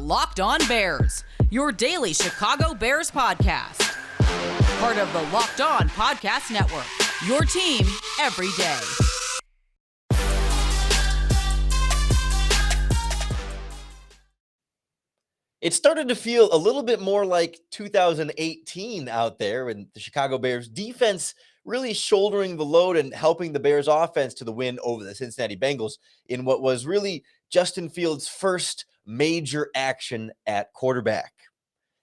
Locked On Bears, your daily Chicago Bears podcast. Part of the Locked On Podcast Network, your team every day. It started to feel a little bit more like 2018 out there, and the Chicago Bears defense really shouldering the load and helping the Bears offense to the win over the Cincinnati Bengals in what was really Justin Fields' first major action at quarterback.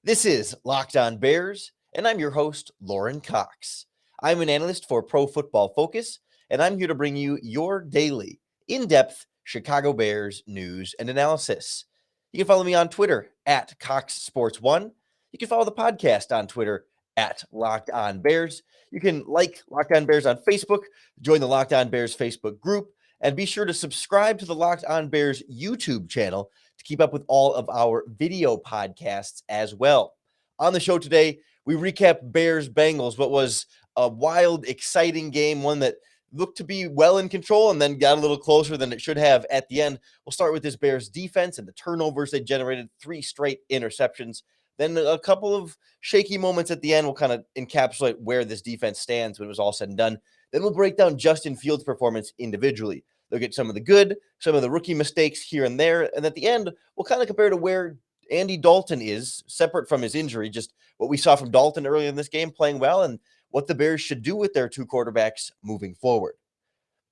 This is Locked On Bears, and I'm your host, Lorin Cox. I'm an analyst for Pro Football Focus, and I'm here to bring you your daily, in-depth Chicago Bears news and analysis. You can follow me on Twitter at CoxSports1. You can follow the podcast on Twitter at Locked On Bears. You can like Locked On Bears on Facebook, join the Locked On Bears Facebook group, and be sure to subscribe to the Locked On Bears YouTube channel to keep up with all of our video podcasts as well. On the show today, we recap Bears-Bengals, what was a wild, exciting game, one that looked to be well in control and then got a little closer than it should have at the end. We'll start with this Bears defense and the turnovers they generated, 3 straight interceptions. Then a couple of shaky moments at the end will kind of encapsulate where this defense stands when it was all said and done. Then we'll break down Justin Fields' performance individually. Look at some of the good, some of the rookie mistakes here and there. And at the end, we'll kind of compare to where Andy Dalton is, separate from his injury, just what we saw from Dalton earlier in this game, playing well, and what the Bears should do with their 2 quarterbacks moving forward.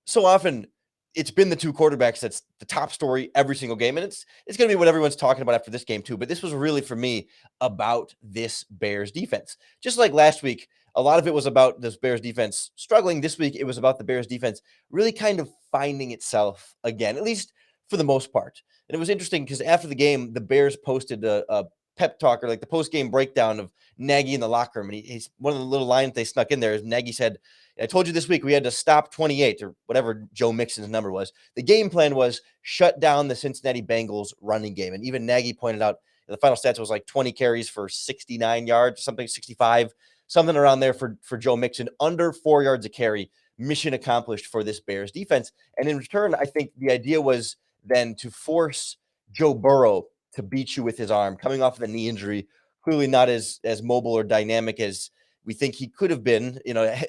So often, it's been the 2 quarterbacks that's the top story every single game, and it's going to be what everyone's talking about after this game too, but this was really, for me, about this Bears defense. Just like last week, a lot of it was about this Bears defense struggling. This week, it was about the Bears defense really kind of finding itself again, at least for the most part. And it was interesting because after the game, the Bears posted a pep talk, or like the post-game breakdown of Nagy in the locker room. And he's one of the little lines they snuck in there is Nagy said, I told you this week we had to stop 28 or whatever Joe Mixon's number was. The game plan was shut down the Cincinnati Bengals running game. And even Nagy pointed out the final stats was like 20 carries for 69 yards, something 65, something around there for Joe Mixon, under 4 yards a carry. Mission accomplished for this Bears defense. And in return, I think the idea was then to force Joe Burrow to beat you with his arm, coming off of the knee injury, clearly not as mobile or dynamic as we think he could have been,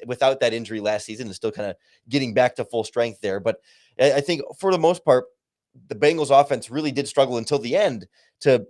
without that injury last season, and still kind of getting back to full strength there. But I think for the most part, the Bengals offense really did struggle until the end to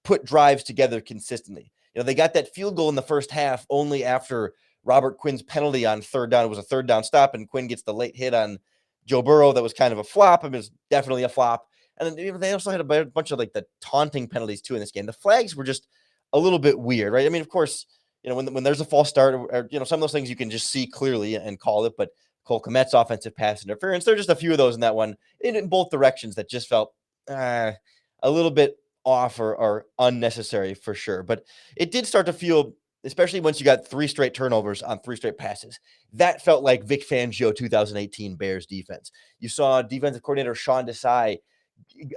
put drives together consistently. They got that field goal in the first half only after Robert Quinn's penalty on 3rd down. It was a 3rd down stop, and Quinn gets the late hit on Joe Burrow. That was kind of a flop. It was definitely a flop. And then they also had a bunch of like the taunting penalties too in this game. The flags were just a little bit weird, right? I mean, of course, when there's a false start or some of those things you can just see clearly and call it, but Cole Kmet's offensive pass interference, there are just a few of those in that one in both directions that just felt a little bit off or unnecessary for sure. But it did start to feel, especially once you got 3 straight turnovers on 3 straight passes, that felt like Vic Fangio 2018 Bears defense. You saw defensive coordinator Sean Desai,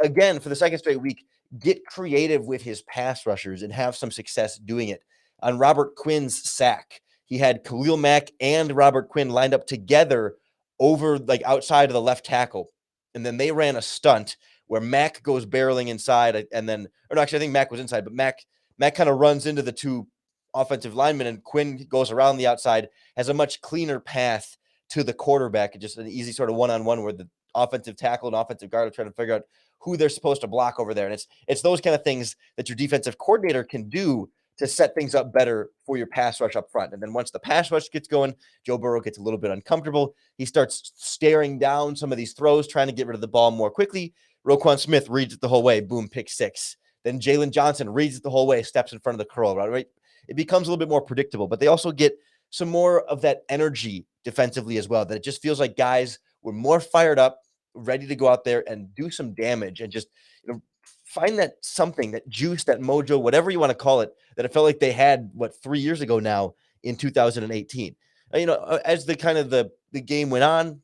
again, for the second straight week, get creative with his pass rushers and have some success doing it. On Robert Quinn's sack, he had Khalil Mack and Robert Quinn lined up together over like outside of the left tackle. And then they ran a stunt where Mack goes barreling inside, and then, or no, actually, I think Mack was inside, but Mack kind of runs into the 2 offensive linemen, and Quinn goes around the outside, has a much cleaner path to the quarterback, just an easy sort of one-on-one where the offensive tackle and offensive guard are trying to figure out who they're supposed to block over there. And it's those kind of things that your defensive coordinator can do to set things up better for your pass rush up front. And then once the pass rush gets going, Joe Burrow gets a little bit uncomfortable. He starts staring down some of these throws, trying to get rid of the ball more quickly. Roquan Smith reads it the whole way, boom, pick 6. Then Jalen Johnson reads it the whole way, steps in front of the curl, right? It becomes a little bit more predictable, but they also get some more of that energy defensively as well, that it just feels like guys were more fired up, ready to go out there and do some damage and just find that something, that juice, that mojo, whatever you want to call it, that it felt like they had 3 years ago now in 2018. As the game went on,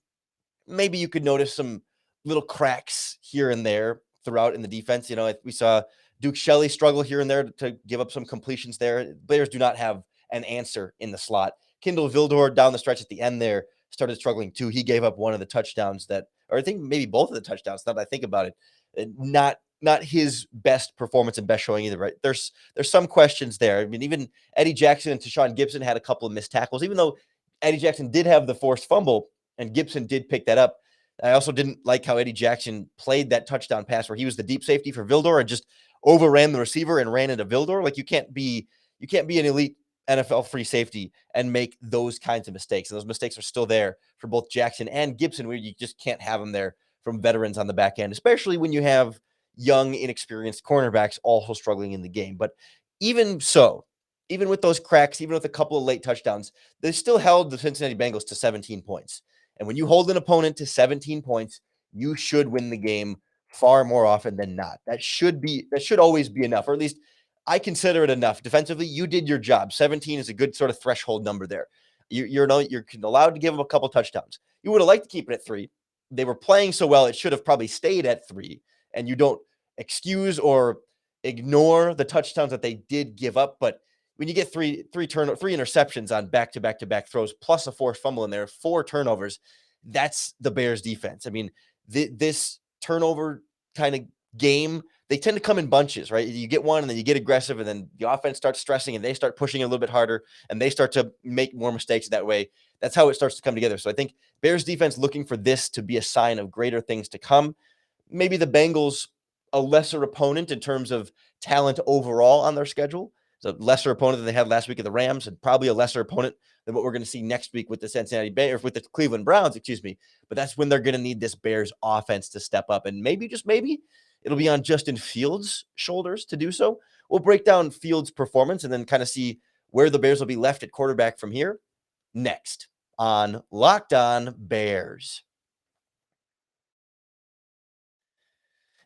maybe you could notice some little cracks here and there throughout in the defense. We saw Duke Shelley struggle here and there to give up some completions there. Bears do not have an answer in the slot. Kindle Vildor down the stretch at the end there started struggling too. He gave up one of the touchdowns or I think maybe both of the touchdowns, now that I think about it, not not his best performance and best showing either, right? There's some questions there. I mean, even Eddie Jackson and Sean Gibson had a couple of missed tackles, even though Eddie Jackson did have the forced fumble and Gibson did pick that up. I also didn't like how Eddie Jackson played that touchdown pass where he was the deep safety for Vildor and just overran the receiver and ran into Vildor. Like you can't be an elite NFL free safety and make those kinds of mistakes. And those mistakes are still there for both Jackson and Gibson, where you just can't have them there from veterans on the back end, especially when you have young, inexperienced cornerbacks also struggling in the game. But even so, even with those cracks, even with a couple of late touchdowns, they still held the Cincinnati Bengals to 17 points. And when you hold an opponent to 17 points, you should win the game far more often than not. That should always be enough, or at least I consider it enough. Defensively, you did your job. 17 is a good sort of threshold number there. You're allowed to give them a couple touchdowns. You would have liked to keep it at 3. They were playing so well, it should have probably stayed at 3. And you don't excuse or ignore the touchdowns that they did give up. But when you get three interceptions on back-to-back throws, plus a forced fumble in there, 4 turnovers, that's the Bears defense. I mean, this turnover kind of game, they tend to come in bunches, right? You get one and then you get aggressive and then the offense starts stressing and they start pushing a little bit harder and they start to make more mistakes that way. That's how it starts to come together. So I think Bears defense looking for this to be a sign of greater things to come. Maybe the Bengals, a lesser opponent in terms of talent overall on their schedule. It's a lesser opponent than they had last week at the Rams, and probably a lesser opponent than what we're going to see next week with the Cincinnati Bengals, or with the Cleveland Browns, excuse me. But that's when they're going to need this Bears offense to step up. And maybe, just maybe, it'll be on Justin Fields' shoulders to do so. We'll break down Fields' performance and then kind of see where the Bears will be left at quarterback from here next on Locked On Bears.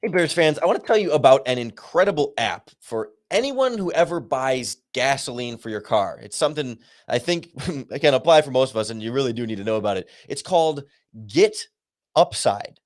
Hey, Bears fans, I want to tell you about an incredible app for anyone who ever buys gasoline for your car. It's something I think can apply for most of us, and you really do need to know about it. It's called Get Upside.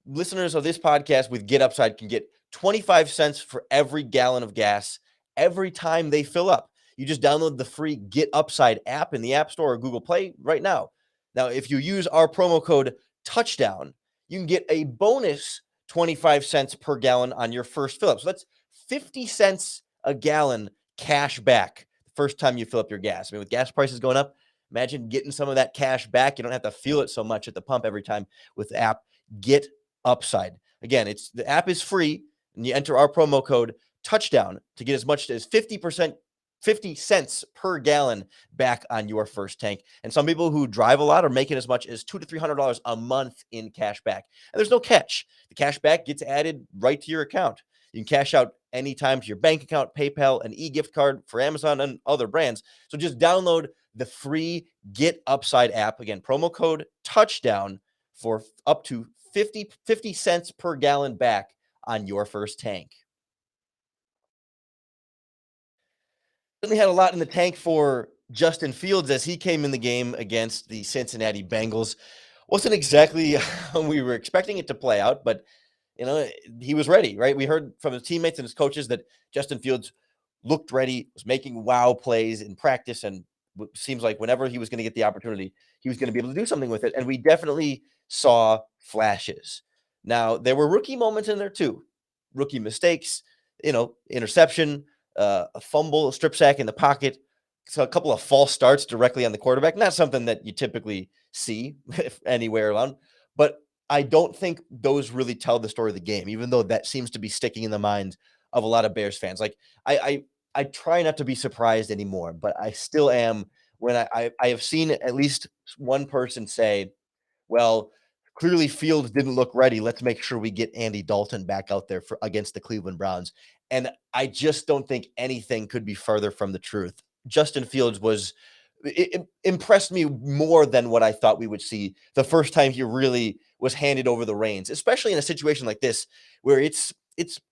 Listeners of this podcast with Get Upside can get 25 cents for every gallon of gas every time they fill up. You just download the free Get Upside app in the App Store or Google Play right now. Now, if you use our promo code TOUCHDOWN, you can get a bonus 25 cents per gallon on your first fill up. So that's 50 cents a gallon cash back the first time you fill up your gas. I mean, with gas prices going up, imagine getting some of that cash back. You don't have to feel it so much at the pump every time with the app Get Upside. Again, the app is free, and you enter our promo code TOUCHDOWN to get as much as 50 cents per gallon back on your first tank. And some people who drive a lot are making as much as $200 to $300 a month in cash back. And there's no catch. The cash back gets added right to your account. You can cash out anytime to your bank account, PayPal, an e-gift card for Amazon and other brands. So just download the free Get Upside app. Again, promo code TOUCHDOWN for up to 50 cents per gallon back on your first tank. Certainly had a lot in the tank for Justin Fields as he came in the game against the Cincinnati Bengals. Wasn't exactly how we were expecting it to play out, but he was ready, right? We heard from his teammates and his coaches that Justin Fields looked ready, was making wow plays in practice, and seems like whenever he was going to get the opportunity, he was going to be able to do something with it. And we definitely saw flashes. Now, there were rookie moments in there too. Rookie mistakes, interception, a fumble, a strip sack in the pocket, so a couple of false starts directly on the quarterback. Not something that you typically see anywhere around, but I don't think those really tell the story of the game, even though that seems to be sticking in the mind of a lot of Bears fans. Like I try not to be surprised anymore, but I still am when I have seen at least one person say, well, clearly Fields didn't look ready. Let's make sure we get Andy Dalton back out there against the Cleveland Browns. And I just don't think anything could be further from the truth. Justin Fields it impressed me more than what I thought we would see the first time he really was handed over the reins, especially in a situation like this where it's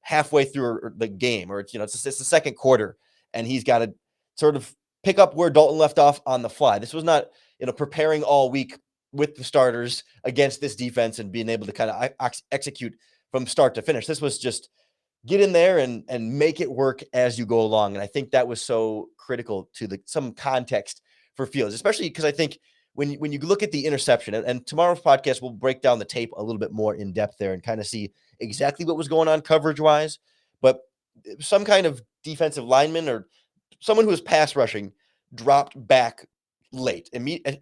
halfway through the game, or it's the second quarter, and he's got to sort of pick up where Dalton left off on the fly. This was not preparing all week with the starters against this defense and being able to kind of execute from start to finish. This was just get in there and make it work as you go along. And I think that was so critical to some context for Fields, especially because I think when you look at the interception, and tomorrow's podcast, we'll break down the tape a little bit more in depth there and kind of see exactly what was going on coverage-wise, but some kind of defensive lineman or someone who was pass rushing dropped back late,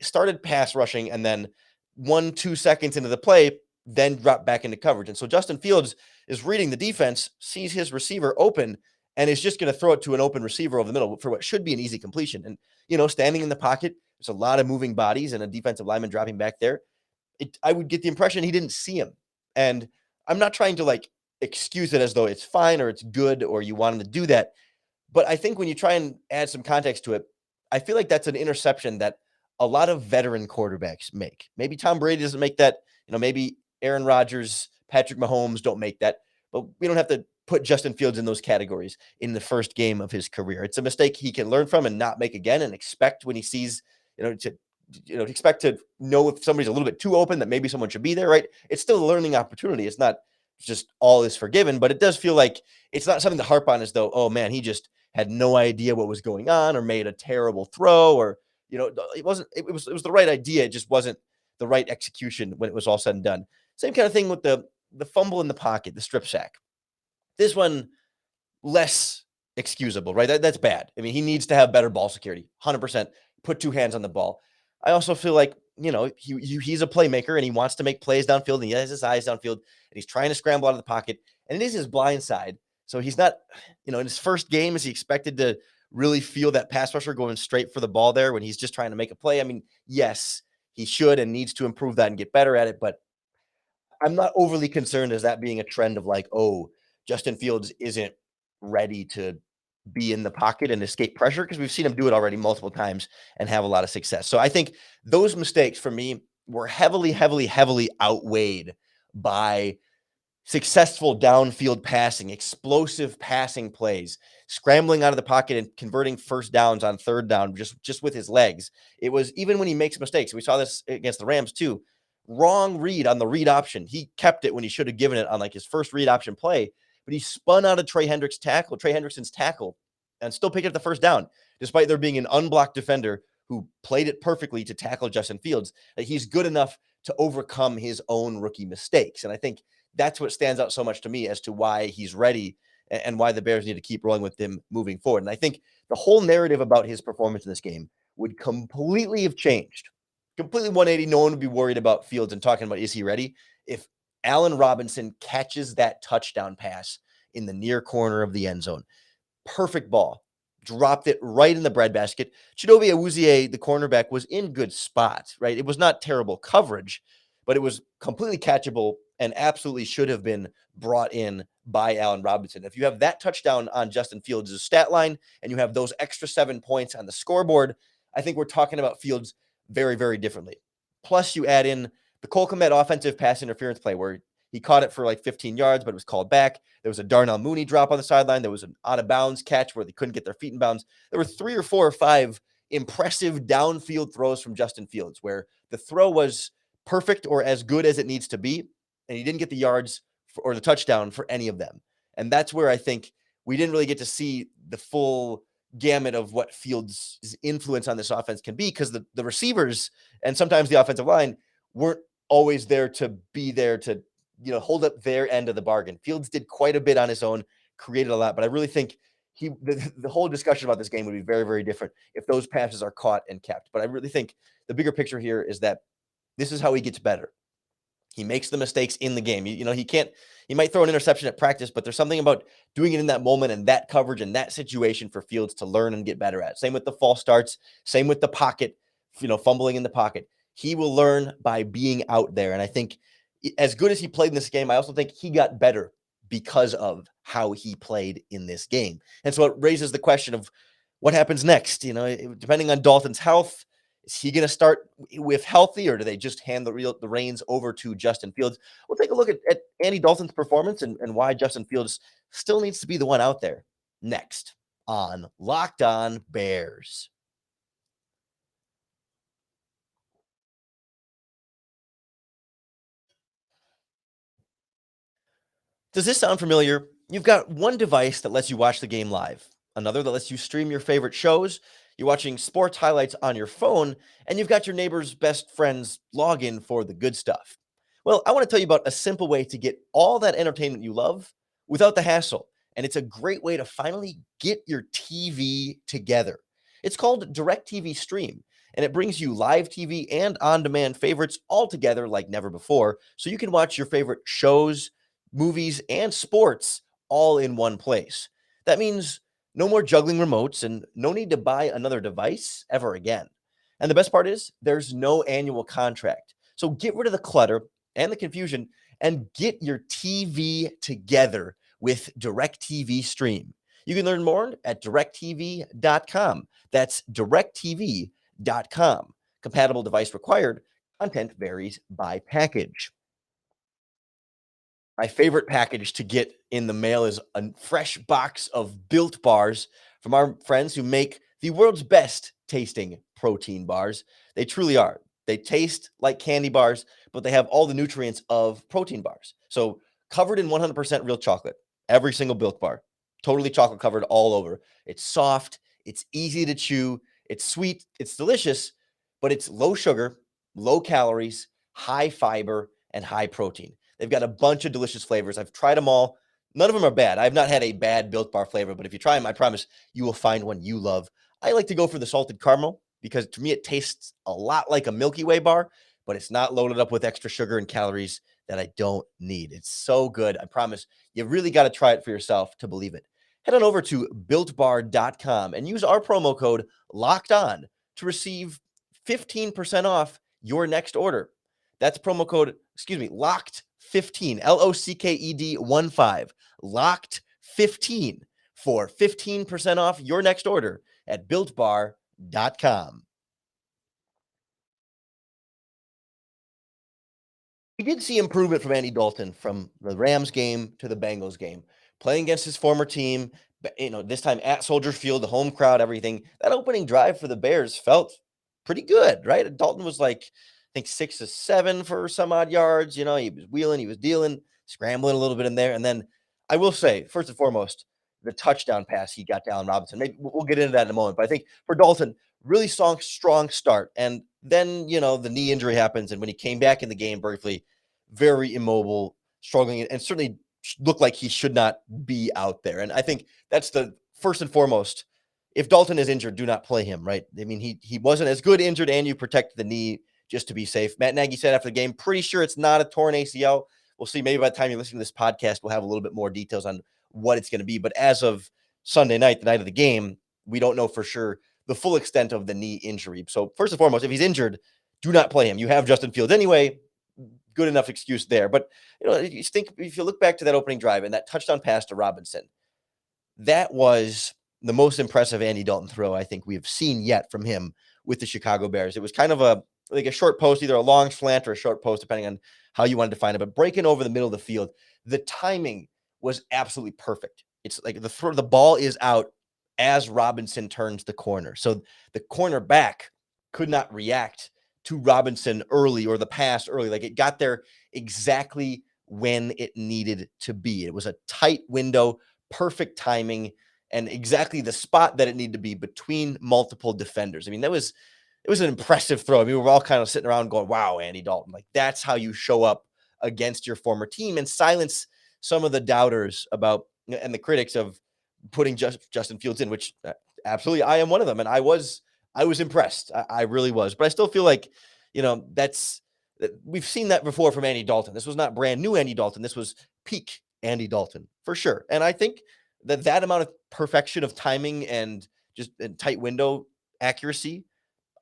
started pass rushing, and then 1-2 seconds into the play, then dropped back into coverage. And so Justin Fields is reading the defense, sees his receiver open, and is just going to throw it to an open receiver over the middle for what should be an easy completion. And, standing in the pocket, there's a lot of moving bodies and a defensive lineman dropping back there. I would get the impression he didn't see him. And I'm not trying to excuse it as though it's fine or it's good or you want him to do that. But I think when you try and add some context to it, I feel like that's an interception that a lot of veteran quarterbacks make. Maybe Tom Brady doesn't make that. Maybe Aaron Rodgers, Patrick Mahomes don't make that. But we don't have to put Justin Fields in those categories in the first game of his career. It's a mistake he can learn from and not make again, and expect when he sees, expect to know if somebody's a little bit too open that maybe someone should be there, right? It's still a learning opportunity. It's not just all is forgiven, but it does feel like it's not something to harp on as though, oh man, he just had no idea what was going on or made a terrible throw, or it was the right idea. It just wasn't the right execution when it was all said and done. Same kind of thing with the fumble in the pocket, the strip sack. This one, less excusable, right? That's bad. I mean, he needs to have better ball security, 100%. Put two hands on the ball. I also feel like, he's a playmaker and he wants to make plays downfield, and he has his eyes downfield, and he's trying to scramble out of the pocket, and it is his blind side. So he's not, in his first game, is he expected to really feel that pass rusher going straight for the ball there when he's just trying to make a play? I mean, yes, he should and needs to improve that and get better at it, but I'm not overly concerned as that being a trend of Justin Fields isn't ready to be in the pocket and escape pressure, because we've seen him do it already multiple times and have a lot of success. So I think those mistakes for me were heavily, heavily, heavily outweighed by successful downfield passing, explosive passing plays, scrambling out of the pocket and converting first downs on third down just with his legs. It was, even when he makes mistakes, we saw this against the Rams too, wrong read on the read option. He kept it when he should have given it on his first read option play, but he spun out of Trey Hendrickson's tackle, and still picked up the first down, despite there being an unblocked defender who played it perfectly to tackle Justin Fields. He's good enough to overcome his own rookie mistakes. And I think that's what stands out so much to me as to why he's ready and why the Bears need to keep rolling with him moving forward. And I think the whole narrative about his performance in this game would completely have changed. Completely 180. No one would be worried about Fields and talking about, is he ready? If Allen Robinson catches that touchdown pass in the near corner of the end zone, perfect ball, dropped it right in the breadbasket. Chidobe Awuzie, the cornerback, was in good spot, right? It was not terrible coverage, but it was completely catchable and absolutely should have been brought in by Allen Robinson. If you have that touchdown on Justin Fields' stat line and you have those extra 7 points on the scoreboard, I think we're talking about Fields very, very differently. Plus, you add in the Cole Kmet offensive pass interference play where he caught it for 15 yards, but it was called back. There was a Darnell Mooney drop on the sideline. There was an out-of-bounds catch where they couldn't get their feet in bounds. There were 3 or 4 or 5 impressive downfield throws from Justin Fields where the throw was perfect or as good as it needs to be, and he didn't get the yards or the touchdown for any of them. And that's where I think we didn't really get to see the full gamut of what Fields' influence on this offense can be, because the receivers and sometimes the offensive line weren't always there to be there to hold up their end of the bargain. Fields did quite a bit on his own, created a lot, but I really think the whole discussion about this game would be very, very different if those passes are caught and kept. But I really think the bigger picture here is that this is how he gets better. He makes the mistakes in the game. He might throw an interception at practice, but there's something about doing it in that moment and that coverage and that situation for Fields to learn and get better at. Same with the false starts, same with the pocket, fumbling in the pocket. He will learn by being out there. And I think as good as he played in this game, I also think he got better because of how he played in this game. And so it raises the question of what happens next. Depending on Dalton's health, is he going to start with healthy, or do they just hand the reins over to Justin Fields? We'll take a look at Andy Dalton's performance and why Justin Fields still needs to be the one out there next on Locked On Bears. Does this sound familiar? You've got one device that lets you watch the game live, another that lets you stream your favorite shows. You're watching sports highlights on your phone, and you've got your neighbor's best friend's login for the good stuff. Well, I want to tell you about a simple way to get all that entertainment you love without the hassle. And it's a great way to finally get your TV together. It's called DirecTV Stream, and it brings you live TV and on demand favorites all together like never before. So you can watch your favorite shows, movies, and sports all in one place. That means no more juggling remotes and no need to buy another device ever again. And the best part is there's no annual contract. So get rid of the clutter and the confusion and get your TV together with DirecTV Stream. You can learn more at directv.com. That's directv.com. Compatible device required. Content varies by package. My favorite package to get in the mail is a fresh box of Built Bars from our friends who make the world's best tasting protein bars. They truly are. They taste like candy bars, but they have all the nutrients of protein bars. So covered in 100% real chocolate, every single Built Bar, totally chocolate covered all over. It's soft, it's easy to chew, it's sweet, it's delicious, but it's low sugar, low calories, high fiber, and high protein. They've got a bunch of delicious flavors. I've tried them all. None of them are bad. I've not had a bad Built Bar flavor, but if you try them, I promise you will find one you love. I like to go for the salted caramel because to me it tastes a lot like a Milky Way bar, but it's not loaded up with extra sugar and calories that I don't need. It's so good. I promise you really got to try it for yourself to believe it. Head on over to builtbar.com and use our promo code locked on to receive 15% off your next order. That's promo code, locked 15, LOCKED 15, locked 15 for 15% off your next order at builtbar.com. We did see improvement from Andy Dalton from the Rams game to the Bengals game, playing against his former team, this time at Soldier Field, the home crowd, everything. That opening drive for the Bears felt pretty good, right? Dalton was like, I think 6 of 7 for some odd yards. He was wheeling, he was dealing, scrambling a little bit in there. And then I will say, first and foremost, the touchdown pass he got to Allen Robinson. Maybe we'll get into that in a moment. But I think for Dalton, really strong start. And then, the knee injury happens. And when he came back in the game briefly, very immobile, struggling, and certainly looked like he should not be out there. And I think that's the first and foremost. If Dalton is injured, do not play him, right? I mean, he wasn't as good injured, and you protect the knee just to be safe. Matt Nagy said after the game, pretty sure it's not a torn ACL. We'll see. Maybe by the time you're listening to this podcast, we'll have a little bit more details on what it's going to be. But as of Sunday night, the night of the game, we don't know for sure the full extent of the knee injury. So first and foremost, if he's injured, do not play him. You have Justin Fields anyway. Good enough excuse there. But if you look back to that opening drive and that touchdown pass to Robinson, that was the most impressive Andy Dalton throw I think we have seen yet from him with the Chicago Bears. It was kind of a short post, either a long slant or a short post, depending on how you wanted to find it. But breaking over the middle of the field, the timing was absolutely perfect. It's like the ball is out as Robinson turns the corner. So the cornerback could not react to Robinson early or the pass early. Like it got there exactly when it needed to be. It was a tight window, perfect timing, and exactly the spot that it needed to be between multiple defenders. I mean, it was an impressive throw. I mean, we were all kind of sitting around going, wow, Andy Dalton, like that's how you show up against your former team and silence some of the doubters about and the critics of putting Justin Fields in, which absolutely I am one of them. And I was impressed. I really was. But I still feel like, we've seen that before from Andy Dalton. This was not brand new Andy Dalton. This was peak Andy Dalton for sure. And I think that amount of perfection of timing and just a tight window accuracy,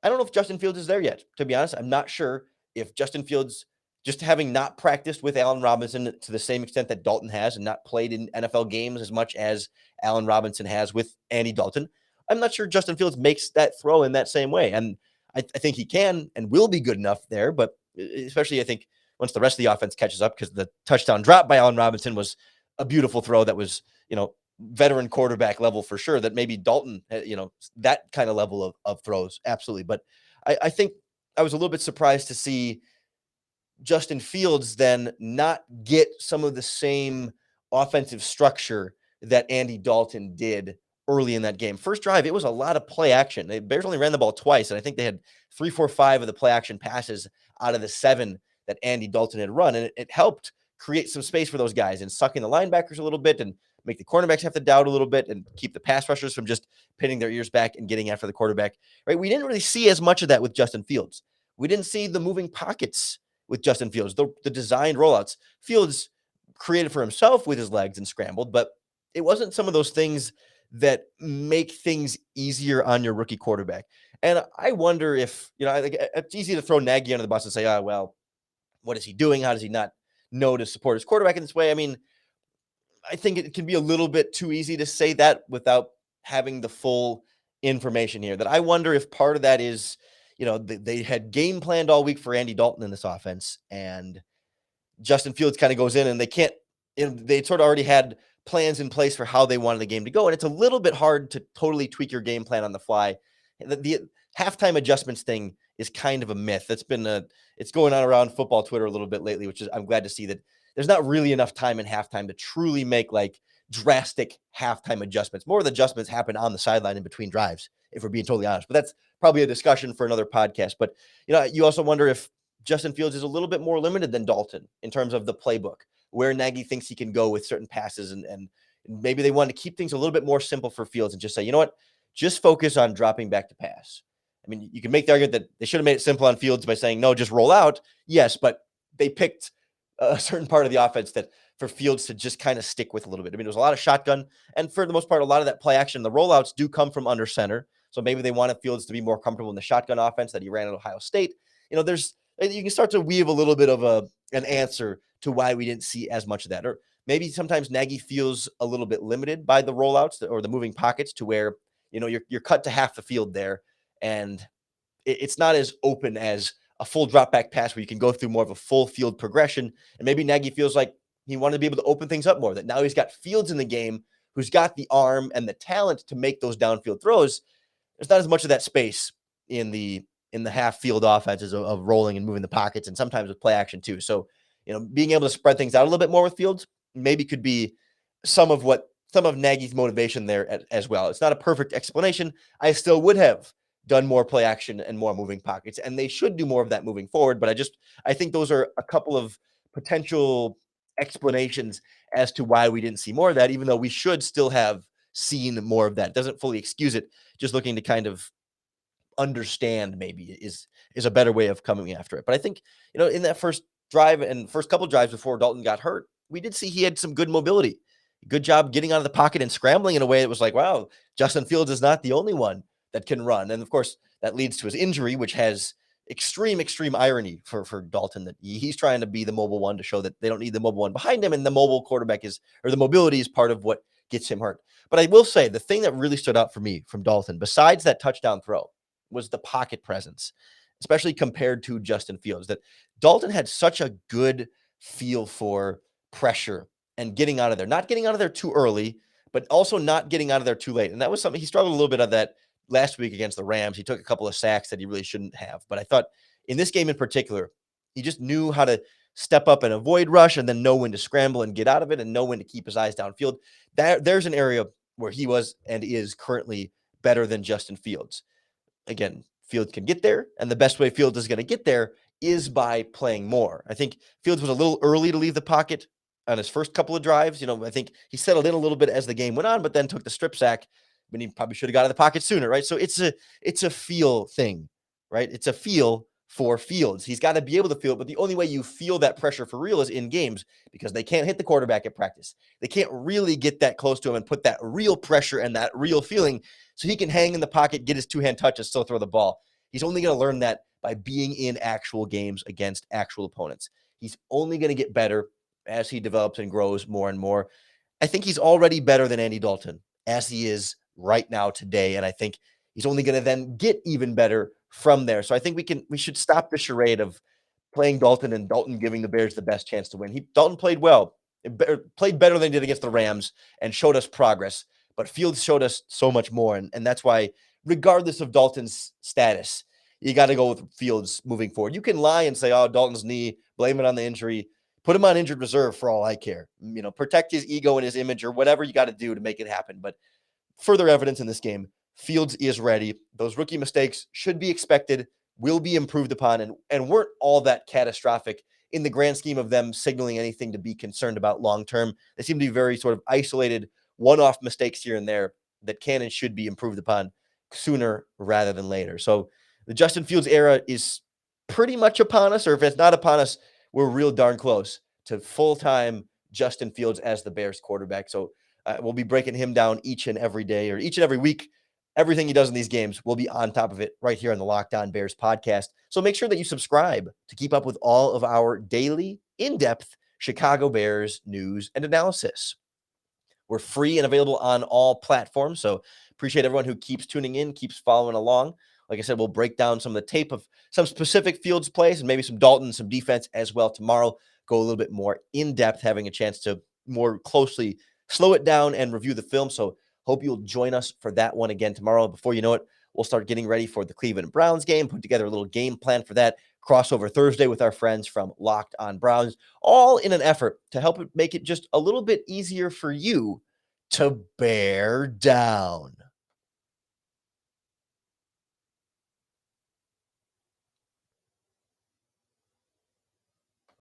I don't know if Justin Fields is there yet, to be honest. I'm not sure if Justin Fields, just having not practiced with Allen Robinson to the same extent that Dalton has and not played in NFL games as much as Allen Robinson has with Andy Dalton, I'm not sure Justin Fields makes that throw in that same way. And I think he can and will be good enough there, but especially I think once the rest of the offense catches up, because the touchdown drop by Allen Robinson was a beautiful throw that was, veteran quarterback level for sure, that maybe Dalton, that kind of level of throws. Absolutely. But I think I was a little bit surprised to see Justin Fields then not get some of the same offensive structure that Andy Dalton did early in that game. First drive, it was a lot of play action. The Bears only ran the ball twice, and I think they had 3, 4, 5 of the play action passes out of the 7 that Andy Dalton had run, and it helped create some space for those guys and suck in the linebackers a little bit and make the cornerbacks have to doubt a little bit and keep the pass rushers from just pinning their ears back and getting after the quarterback, right? We didn't really see as much of that with Justin Fields. We didn't see the moving pockets with Justin Fields, the designed rollouts. Fields created for himself with his legs and scrambled, but it wasn't some of those things that make things easier on your rookie quarterback. And I wonder if, it's easy to throw Nagy under the bus and say, oh, well, what is he doing? How does he not know to support his quarterback in this way? I mean, I think it can be a little bit too easy to say that without having the full information here. That I wonder if part of that is, they had game planned all week for Andy Dalton in this offense, and Justin Fields kind of goes in and they sort of already had plans in place for how they wanted the game to go. And it's a little bit hard to totally tweak your game plan on the fly. The halftime adjustments thing is kind of a myth. It's going on around football Twitter a little bit lately, which is, I'm glad to see that there's not really enough time in halftime to truly make like drastic halftime adjustments. More of the adjustments happen on the sideline in between drives, if we're being totally honest. But that's probably a discussion for another podcast. But, you also wonder if Justin Fields is a little bit more limited than Dalton in terms of the playbook, where Nagy thinks he can go with certain passes. And maybe they want to keep things a little bit more simple for Fields and just say, you know what, just focus on dropping back to pass. I mean, you can make the argument that they should have made it simple on Fields by saying, no, just roll out. Yes, but they picked a certain part of the offense that for Fields to just kind of stick with a little bit. I mean, there was a lot of shotgun, and for the most part, a lot of that play action, the rollouts do come from under center. So maybe they wanted Fields to be more comfortable in the shotgun offense that he ran at Ohio State. You can start to weave a little bit of an answer to why we didn't see as much of that. Or maybe sometimes Nagy feels a little bit limited by the rollouts or the moving pockets to where, you're cut to half the field there, and it's not as open as a full drop back pass where you can go through more of a full field progression. And maybe Nagy feels like he wanted to be able to open things up more, that now he's got Fields in the game who's got the arm and the talent to make those downfield throws. There's not as much of that space in the half field offenses of rolling and moving the pockets, and sometimes with play action too. So, being able to spread things out a little bit more with Fields maybe could be some of Nagy's motivation there as well. It's not a perfect explanation. I still would have done more play action and more moving pockets, and they should do more of that moving forward. But I think those are a couple of potential explanations as to why we didn't see more of that, even though we should still have seen more of that. It doesn't fully excuse it. Just looking to kind of understand maybe is a better way of coming after it. But I think, in that first drive and first couple drives before Dalton got hurt, we did see he had some good mobility. Good job getting out of the pocket and scrambling in a way that was like, wow, Justin Fields is not the only one that can run. And of course, that leads to his injury, which has extreme irony for Dalton, that he's trying to be the mobile one to show that they don't need the mobile one behind him. And the mobile quarterback the mobility is part of what gets him hurt. But I will say the thing that really stood out for me from Dalton, besides that touchdown throw, was the pocket presence, especially compared to Justin Fields, that Dalton had such a good feel for pressure and getting out of there, not getting out of there too early, but also not getting out of there too late. And that was something he struggled a little bit of that last week against the Rams. He took a couple of sacks that he really shouldn't have. But I thought in this game in particular, he just knew how to step up and avoid rush and then know when to scramble and get out of it and know when to keep his eyes downfield. There's an area where he was and is currently better than Justin Fields. Again, Fields can get there, and the best way Fields is going to get there is by playing more. I think Fields was a little early to leave the pocket on his first couple of drives. I think he settled in a little bit as the game went on, but then took the strip sack when he probably should have got out of the pocket sooner, right? So it's a feel thing, right? It's a feel for Fields. He's got to be able to feel it, but the only way you feel that pressure for real is in games, because they can't hit the quarterback at practice. They can't really get that close to him and put that real pressure and that real feeling so he can hang in the pocket, get his two-hand touch, and still throw the ball. He's only going to learn that by being in actual games against actual opponents. He's only going to get better as he develops and grows more and more. I think he's already better than Andy Dalton as he is right now today, and I think he's only going to then get even better from there. So I think we should stop the charade of playing Dalton and Dalton giving the Bears the best chance to win. Dalton played well, played better than he did against the Rams, and showed us progress. But Fields showed us so much more, and that's why, regardless of Dalton's status, you got to go with Fields moving forward. You can lie and say, oh, Dalton's knee, blame it on the injury, put him on injured reserve for all I care. Protect his ego and his image or whatever you got to do to make it happen. But further evidence in this game, Fields is ready. Those rookie mistakes should be expected, will be improved upon, and weren't all that catastrophic in the grand scheme of them signaling anything to be concerned about long-term. They seem to be very sort of isolated, one-off mistakes here and there that can and should be improved upon sooner rather than later. So the Justin Fields era is pretty much upon us, or if it's not upon us, we're real darn close to full-time Justin Fields as the Bears quarterback. So we'll be breaking him down each and every day, or each and every week. Everything he does in these games, we'll be on top of it right here on the Locked On Bears podcast. So make sure that you subscribe to keep up with all of our daily, in-depth Chicago Bears news and analysis. We're free and available on all platforms, so appreciate everyone who keeps tuning in, keeps following along. Like I said, we'll break down some of the tape of some specific Fields plays and maybe some Dalton, some defense as well tomorrow. Go a little bit more in-depth, having a chance to more closely slow it down and review the film. So hope you'll join us for that one again tomorrow. Before you know it, we'll start getting ready for the Cleveland Browns game, put together a little game plan for that crossover Thursday with our friends from Locked On Browns, all in an effort to help make it just a little bit easier for you to bear down.